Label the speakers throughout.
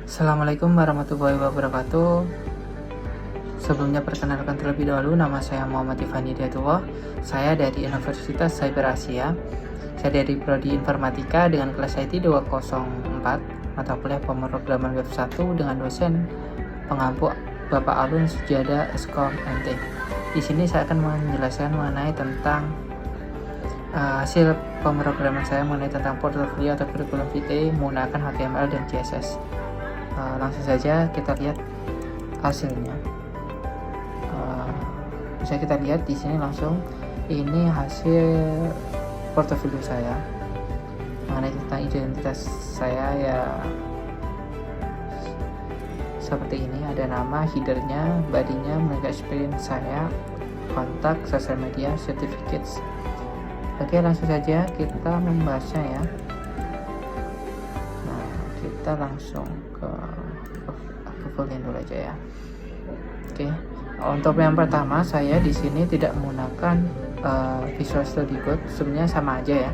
Speaker 1: Assalamualaikum warahmatullahi wabarakatuh. Sebelumnya perkenalkan terlebih dahulu, nama saya Muhammad Ifan Hidayatullah. Saya dari Universitas Cyber Asia. Saya dari Prodi Informatika dengan kelas IT 204, mata kuliah pemrograman web 1 dengan dosen pengampu Bapak Alun Sujada Eskom MT. Di sini saya akan menjelaskan mengenai tentang hasil pemrograman saya mengenai tentang portofolio atau kurikulum vitae menggunakan HTML dan CSS. Langsung saja kita lihat hasilnya. Bisa kita lihat di sini langsung, ini hasil portofolio saya mengenai tentang identitas saya ya seperti ini. Ada nama, headernya, bodinya, mega experience saya, kontak, sosial media, certificates. Oke, langsung saja kita membahasnya ya. Kita langsung ke fullin dulu aja ya. Oke, untuk yang pertama saya di sini tidak menggunakan Visual Studio Code. Sebenarnya sama aja ya,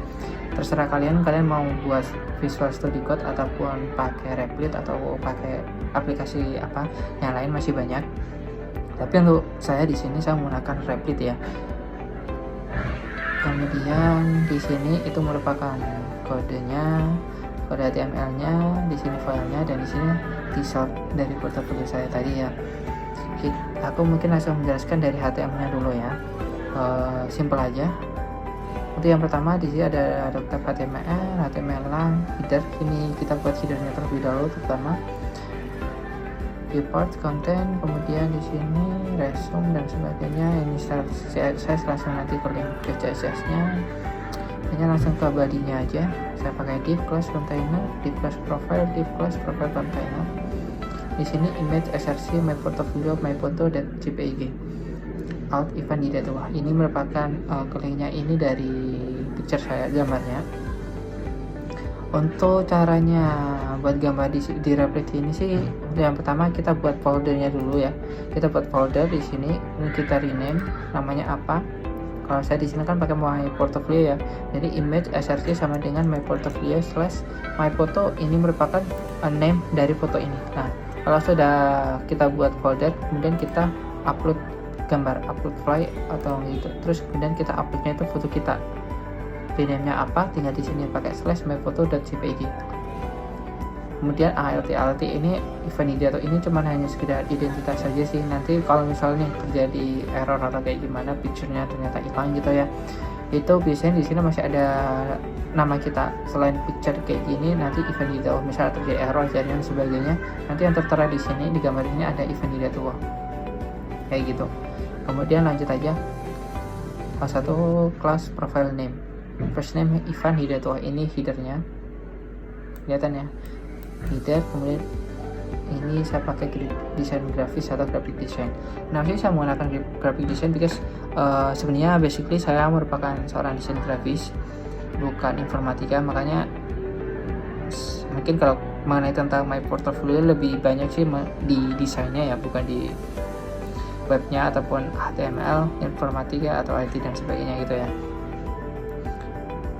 Speaker 1: terserah kalian mau buat Visual Studio Code ataupun pakai Replit atau pakai aplikasi apa yang lain, masih banyak. Tapi untuk saya di sini saya menggunakan Replit ya. Kemudian di sini itu merupakan kodenya, kode HTML-nya, di sini filenya, dan di sini result dari portofolio saya tadi ya. Aku mungkin langsung menjelaskan dari HTML-nya dulu ya. Simple aja. Untuk yang pertama di sini ada adaptive HTML lang, header. Ini kita buat headernya terlebih dahulu, terutama report content, kemudian di sini resume dan sebagainya. Ini saya langsung nanti ke link ke CSS-nya. Hanya langsung ke body-nya aja. Saya pakai div class container, div class profile, div class profile container. Di sini image src my portfolio my photo dan jpeg. Alt Ivan Hidayatullah. Ini merupakan linknya ini dari picture saya, gambarnya. Untuk caranya buat gambar di Replit ini sih, yang pertama kita buat foldernya dulu ya. Kita buat folder di sini, kita rename namanya apa. Kalau saya di sini kan pakai my portfolio ya, jadi image src sama dengan my portfolio / my photo. Ini merupakan name dari foto ini. Nah, kalau sudah kita buat folder, kemudian kita upload gambar, upload file atau gitu, terus kemudian kita uploadnya itu foto kita. Rename-nya apa, tinggal di sini pakai / my photo.jpg. Kemudian alt ini Ivan Hidayatullah ini cuma hanya sekedar identitas saja sih. Nanti kalau misalnya terjadi error atau kayak gimana, picture-nya ternyata hilang gitu ya, itu biasanya di sini masih ada nama kita selain picture kayak gini. Nanti Ivan Hidayatullah, misalnya terjadi error dan sebagainya, nanti yang tertera di sini di gambar ini ada Ivan Hidayatullah kayak gitu. Kemudian lanjut aja, kelas 1 kelas profile name, first name Ivan Hidayatullah. Ini headernya, kelihatan ya, header. Kemudian ini saya pakai desain grafis atau graphic design. Nah, saya menggunakan graphic design because sebenarnya basically saya merupakan seorang desain grafis, bukan informatika. Makanya mungkin kalau mengenai tentang my portfolio lebih banyak sih di desainnya ya, bukan di webnya ataupun HTML, informatika atau IT dan sebagainya gitu ya.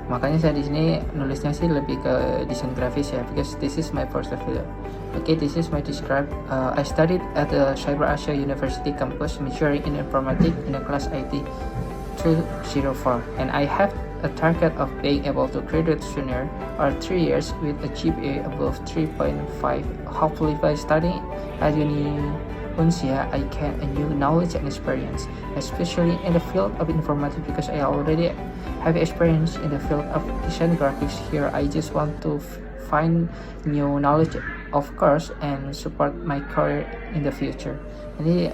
Speaker 1: Makanya saya di sini nulisnya sih lebih ke desain grafis ya, because this is my portfolio. Okay, this is my describe. I studied at the Cyber Asia University campus, majoring in informatics in the class IT 204, and I have a target of being able to graduate sooner or 3 years with a GPA above 3.5. Hopefully by studying at Unsia, I can a new knowledge and experience, especially in the field of informatics, because I already have experience in the field of design graphics. Here, I just want to find new knowledge, of course, and support my career in the future. Ini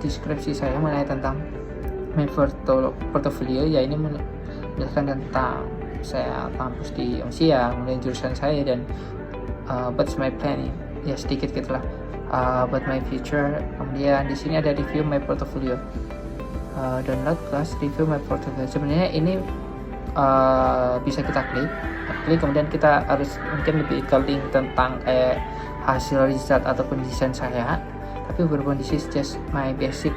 Speaker 1: deskripsi saya mengenai tentang my portfolio ya. Ini menjelaskan tentang saya kampus di Unsia, kemudian jurusan saya, dan what's my plan ya, sedikit gitulah. About my future. Kemudian di sini ada review my portfolio, download class review my portfolio. Sebenarnya ini bisa kita klik, kemudian kita harus mungkin lebih ke link tentang hasil result ataupun desain saya. Tapi berhubung this is just my basic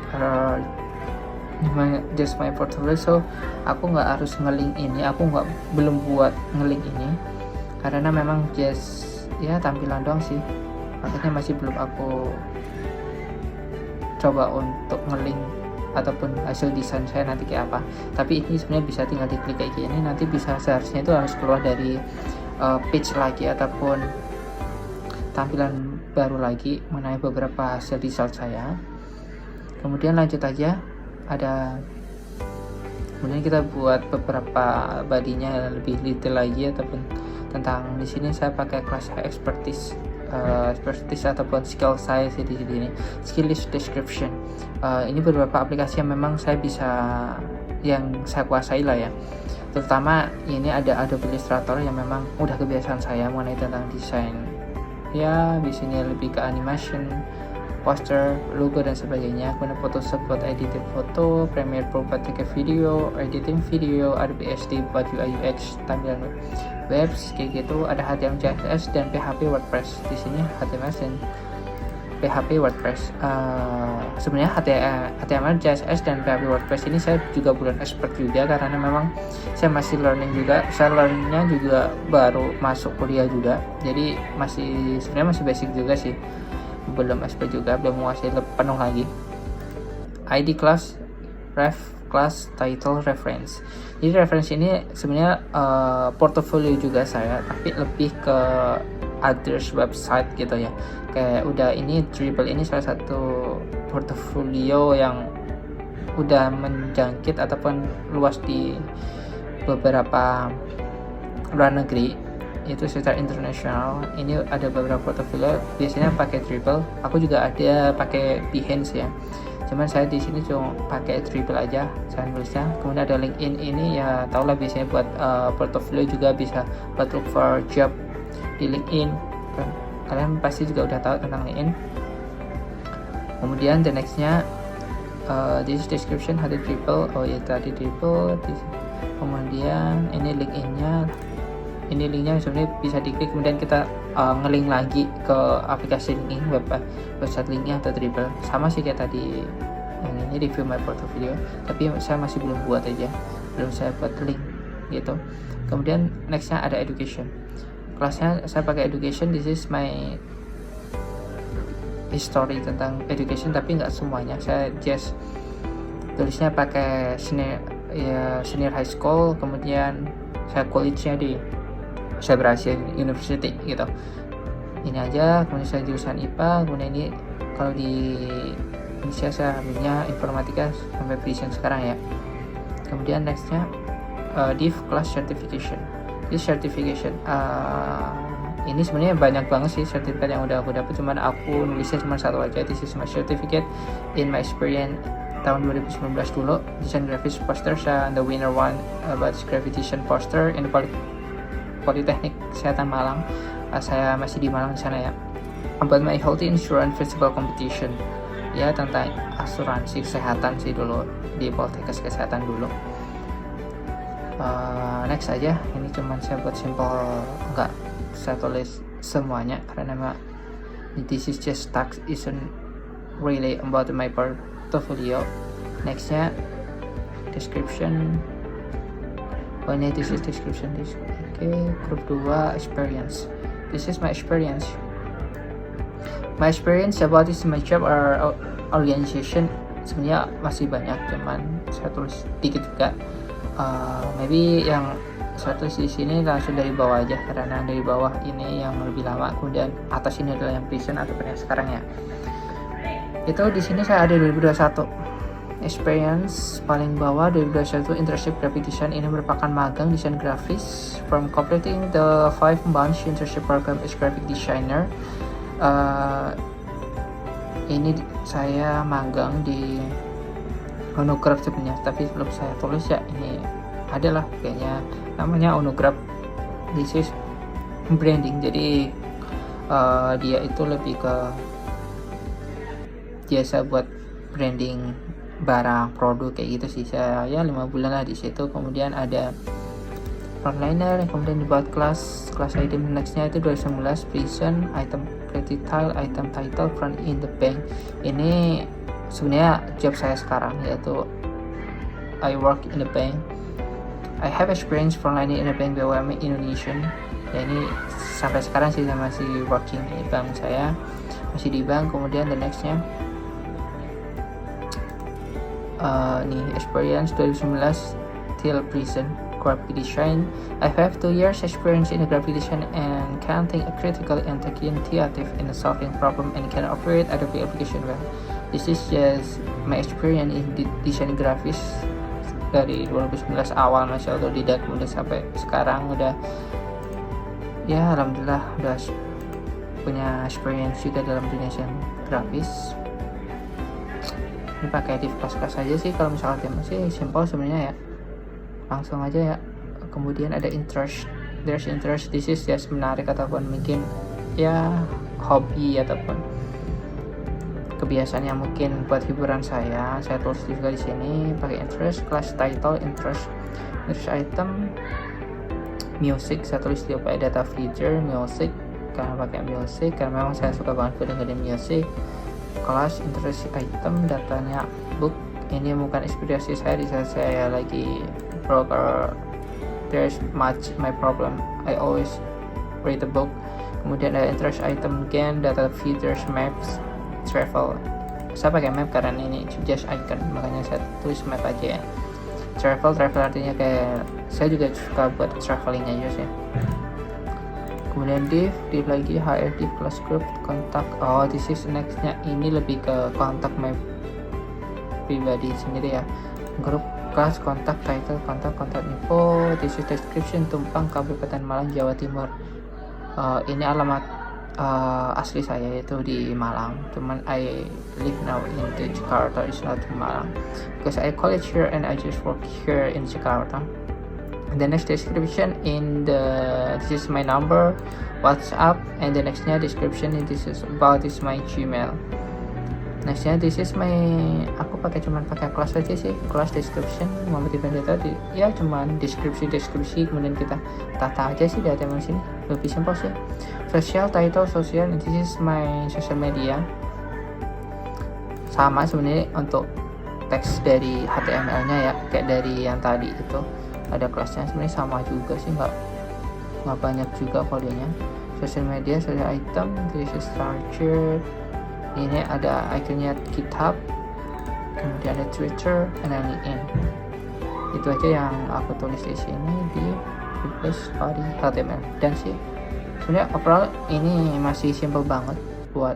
Speaker 1: just my portfolio, so aku nggak harus ngelink ini, belum buat ngelink ini karena memang just ya tampilan doang sih, makanya masih belum aku coba untuk nge-link ataupun hasil desain saya nanti kayak apa. Tapi ini sebenarnya bisa tinggal diklik kayak gini, nanti bisa seharusnya itu harus keluar dari page lagi ataupun tampilan baru lagi mengenai beberapa hasil desain saya. Kemudian lanjut aja, kemudian kita buat beberapa bodinya lebih detail lagi ataupun tentang di sini saya pakai kelas expertise ataupun skill saya sih di sini, skill list description. Ini beberapa aplikasi yang memang saya kuasai lah ya. Terutama ini ada Adobe Illustrator yang memang udah kebiasaan saya mengenai tentang desain. Ya, di sini lebih ke animation, poster, logo dan sebagainya. Kemudian Photoshop buat editing foto, Premiere Pro buat take video, editing video, Adobe XD buat UI UX, tampilan web kayak gitu. Ada HTML CSS dan PHP WordPress. Di sini HTML dan PHP WordPress. Sebenarnya HTML CSS dan PHP WordPress ini saya juga belum expert juga, karena memang saya masih learning juga. Saya learningnya juga baru masuk kuliah juga, jadi sebenarnya masih basic juga sih, belum expert juga, belum menguasai penuh lagi. ID class, ref class, title, reference. Jadi reference ini sebenarnya portfolio juga saya, tapi lebih ke others website gitu ya. Kayak udah ini Dribble ini salah satu portfolio yang udah menjangkit ataupun luas di beberapa luar negeri, itu secara internasional. Ini ada beberapa portfolio, biasanya pakai Dribble. Aku juga ada pakai Behance ya, cuman saya di sini cuma pakai Dribble aja saya nulisnya. Kemudian ada LinkedIn, ini ya tau lah, biasanya buat portfolio juga bisa buat look for job di LinkedIn. Kalian pasti juga udah tahu tentang LinkedIn. Kemudian the nextnya this description ada Dribble. Oh ya, tadi Dribble. Kemudian ini LinkedIn-nya. Ini linknya sebenarnya bisa diklik, kemudian kita ngelink lagi ke aplikasi LinkedIn, website linknya atau Dribble. Sama sih kayak tadi yang ini review my portfolio, tapi saya masih belum buat aja, belum saya buat link gitu. Kemudian nextnya ada education. Kelasnya saya pakai education. This is my history tentang education, tapi nggak semuanya. Saya just tulisnya pakai senior high school, kemudian saya college-nya di saya berhasil university gitu. Ini aja. Kemudian saya jurusan IPA. Kemudian ini kalau di Indonesia saya ambilnya informatika sampai vision sekarang ya. Kemudian nextnya div class certification. This certification ini sebenarnya banyak banget sih sertifikat yang udah aku dapat, cuman aku nulisnya cuma satu aja. This is my certificate in my experience tahun 2019 dulu, desain grafis poster. Saya the winner one about gravitation poster in the Politeknik Kesehatan Malang. Saya masih di Malang sana ya. About my healthy insurance physical competition, ya tentang asuransi kesehatan sih dulu di Politeknik Kesehatan dulu. Next aja, ini cuman saya buat simple, enggak saya tulis semuanya karena memang this is just text, isn't really about my portfolio. Nextnya description. Oh ini this is description. Group 2 experience. This is my experience. My experience about this my job or organization sebenarnya masih banyak, cuman saya tulis dikit juga. Maybe yang satu di sini langsung dari bawah aja, karena dari bawah ini yang lebih lama, kemudian atas ini adalah yang present atau yang sekarang ya. Itu di sini saya ada 2021 experience paling bawah. 2021 internship graphic design, ini merupakan magang desain grafis. From completing the 5 months internship program as graphic designer, ini saya magang di Onograph sebenarnya, tapi belum saya tulis ya. Ini adalah kayaknya namanya Onograph. This is branding, jadi dia itu lebih ke jasa buat branding barang produk kayak gitu sih. Saya ya 5 bulan lah di situ. Kemudian ada frontliner, kemudian dibuat kelas item. Nextnya itu 2019 present item pretty tile, item title front in the bank. Ini sebenarnya job saya sekarang, yaitu I work in the bank. I have experience frontlining in the bank BUMN Indonesian. ya ini sampai sekarang sih saya masih working di bank, saya masih di bank. Kemudian the nextnya nih experience 2019 till present graphic design. I have 2 years experience in graphic design and can think critically and take initiative in solving problem and can operate Adobe application well. This is just my experience in design grafis dari 2019 awal, masih autodidak, kemudian sampai sekarang udah ya alhamdulillah udah punya experience juga dalam dunia desain grafis. Ini pakai div class aja sih, kalau misalkan tema sih simple sebenarnya ya, langsung aja ya. Kemudian ada interest, there's interest, this is just menarik ataupun mungkin ya hobi ataupun kebiasaan yang mungkin buat hiburan saya tulis juga di sini pakai interest. Class title interest item music, saya tulis juga pakai data feature music karena pakai music karena memang saya suka banget dengerin music. Kelas interest item datanya book, ini bukan inspirasi saya di saat saya lagi broker, there's much my problem, I always read the book. Kemudian ada interest item again, data features maps travel, saya pakai map karena ini just icon makanya saya tulis map aja ya. Travel artinya kayak saya juga suka buat traveling aja sih. Kemudian div lagi HR div class group kontak, oh this is nextnya, ini lebih ke kontak my pribadi sendiri ya. Grup class kontak title kontak info, this is description Tumpang Kabupaten Malang Jawa Timur. Ini alamat asli saya itu di Malang, cuman I live now in the Jakarta, it's not in Malang because I college here and I just work here in Jakarta. The next description in this is my number WhatsApp, and the nextnya description this is about this my Gmail. Nextnya this is my, aku cuman pakai kelas aja sih, kelas description Muhammad Ibn Data ya, cuman deskripsi kemudian kita tata aja sih di HTML sini, lebih simpel sih. Social title sosial, this is my social media, sama sebenarnya untuk teks dari HTML-nya ya, kayak dari yang tadi itu ada kelasnya sebenarnya sama juga sih, nggak banyak juga kodenya. Social media, social item, this is structure, ini ada ikonnya GitHub, kemudian ada Twitter, and then LinkedIn. Itu aja yang aku tulis di sini di replace body HTML. Dan sih sebenarnya overall ini masih simple banget buat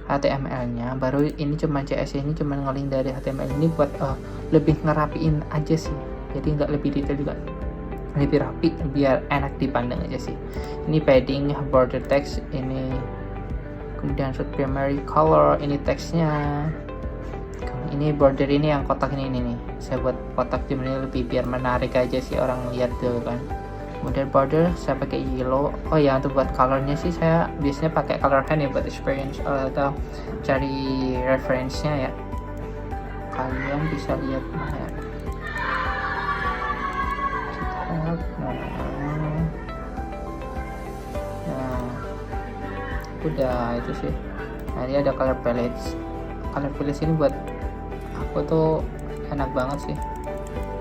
Speaker 1: HTML-nya. Baru ini cuma CSS, ini cuma ngelink dari HTML ini buat lebih ngerapiin aja sih, jadi nggak lebih detail juga, lebih rapi biar enak dipandang aja sih. Ini padding, border text ini, kemudian should primary color, ini teksnya, ini border ini yang kotak ini nih, saya buat kotak dimana lebih biar menarik aja sih orang lihat tuh kan. Kemudian border saya pakai yellow. Oh ya, untuk buat colornya sih saya biasanya pakai color hand ya buat experience atau cari reference-nya ya. Kalian bisa lihat mana ya. Nah, udah itu sih. Nah, ini ada color palettes. Color palettes ini buat aku tuh enak banget sih,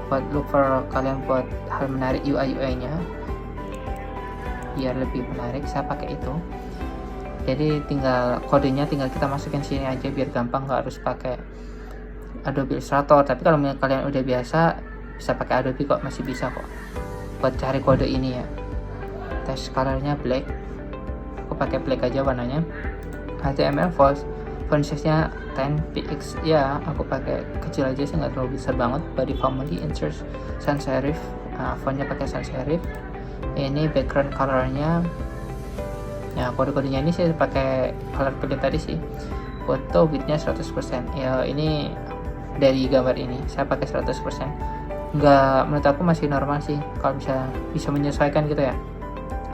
Speaker 1: buat look for kalian buat hal menarik UI-nya biar lebih menarik. Saya pakai itu, jadi tinggal kodenya tinggal kita masukin sini aja biar gampang, nggak harus pakai Adobe Illustrator. Tapi kalau kalian udah biasa bisa pakai Adobe kok, masih bisa kok buat cari kode ini ya. Text colornya black, aku pakai black aja warnanya. HTML font size-nya 10 px ya, aku pakai kecil aja sih, nggak terlalu besar banget. Body family insert sans serif, fontnya pakai sans serif. Ini background colornya ya, kode-kodenya ini saya pakai color palette tadi sih. Foto widthnya 100% ya, ini dari gambar ini saya pakai 100%. Nggak, menurut aku masih normal sih, kalau bisa menyesuaikan gitu ya.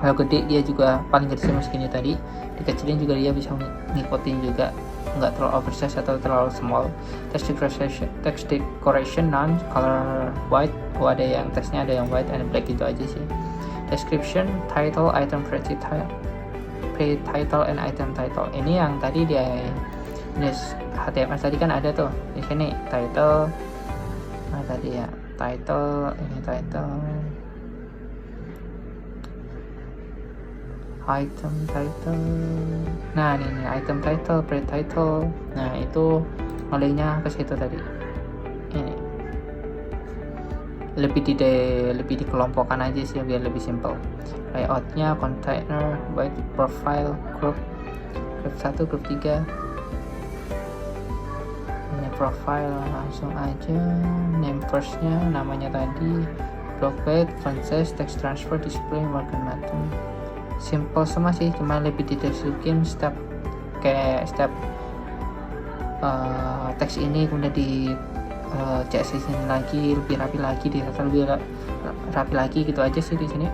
Speaker 1: Kalau gede dia juga paling gede sama segini tadi, dikecilin juga dia bisa ngikutin juga, nggak terlalu oversize atau terlalu small. Text decoration non color white, ada yang teksnya ada yang white and black gitu aja sih. Description, title, item pre-title and item title. Ini yang tadi dia HTML tadi kan ada tuh di sini title. Nah tadi ya title, ini title. item title. Nah ini item title, pre-title. Nah itu ngelingnya ke situ tadi. Ini lebih dikelompokkan aja sih biar lebih simple. Layoutnya container, byte profile, group 1, group 3. Ini profile langsung aja. Name firstnya namanya tadi, block weight, font size, text transfer, display, margin button. Simple semua sih, cuma lebih dideskripsikan step teks ini kemudian di CSS ini lagi lebih rapi lagi, lebih rapi lagi gitu aja sih di sini.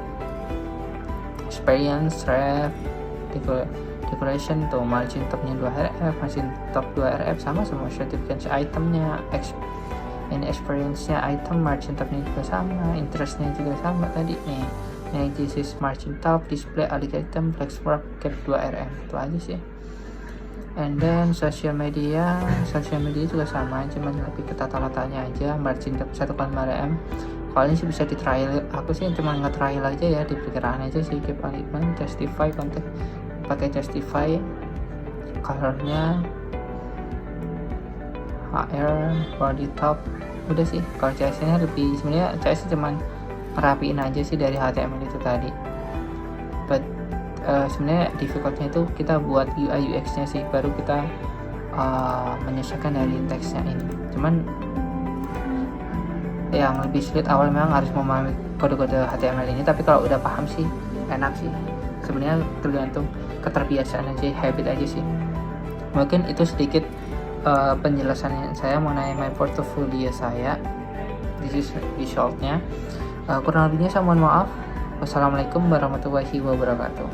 Speaker 1: Experience, ref, decoration tuh margin topnya 2 rf, margin top 2 rf sama semua. Certificate itemnya, ini experience-nya item, margin topnya juga sama, interest-nya juga sama tadi nih. Ini this is margin top, display, alih item, flex wrap, cap 2 rm, itu aja sih. And then social media juga sama, cuman lebih ke tata-latanya aja. Margin top 1,5 rm. Kalau ini sih bisa di trial, aku sih cuma nge-trial aja ya, di perkiraan aja sih. Keep alignment, justify contact, pakai justify. Colornya HR, body top, udah sih. Kalau CSS nya lebih, sebenarnya CSS cuman merapiin aja sih dari HTML itu tadi. But sebenarnya difficultnya itu kita buat UI UX nya sih, baru kita menyesuaikan dari teksnya ini. Cuman yang lebih sulit awal memang harus memahami kode-kode HTML ini, tapi kalau udah paham sih enak sih. Sebenarnya tergantung keterbiasaan aja, habit aja sih. Mungkin itu sedikit penjelasan saya mengenai my portfolio saya. This is resultnya. Kurang lebihnya saya mohon maaf. Wassalamualaikum warahmatullahi wabarakatuh.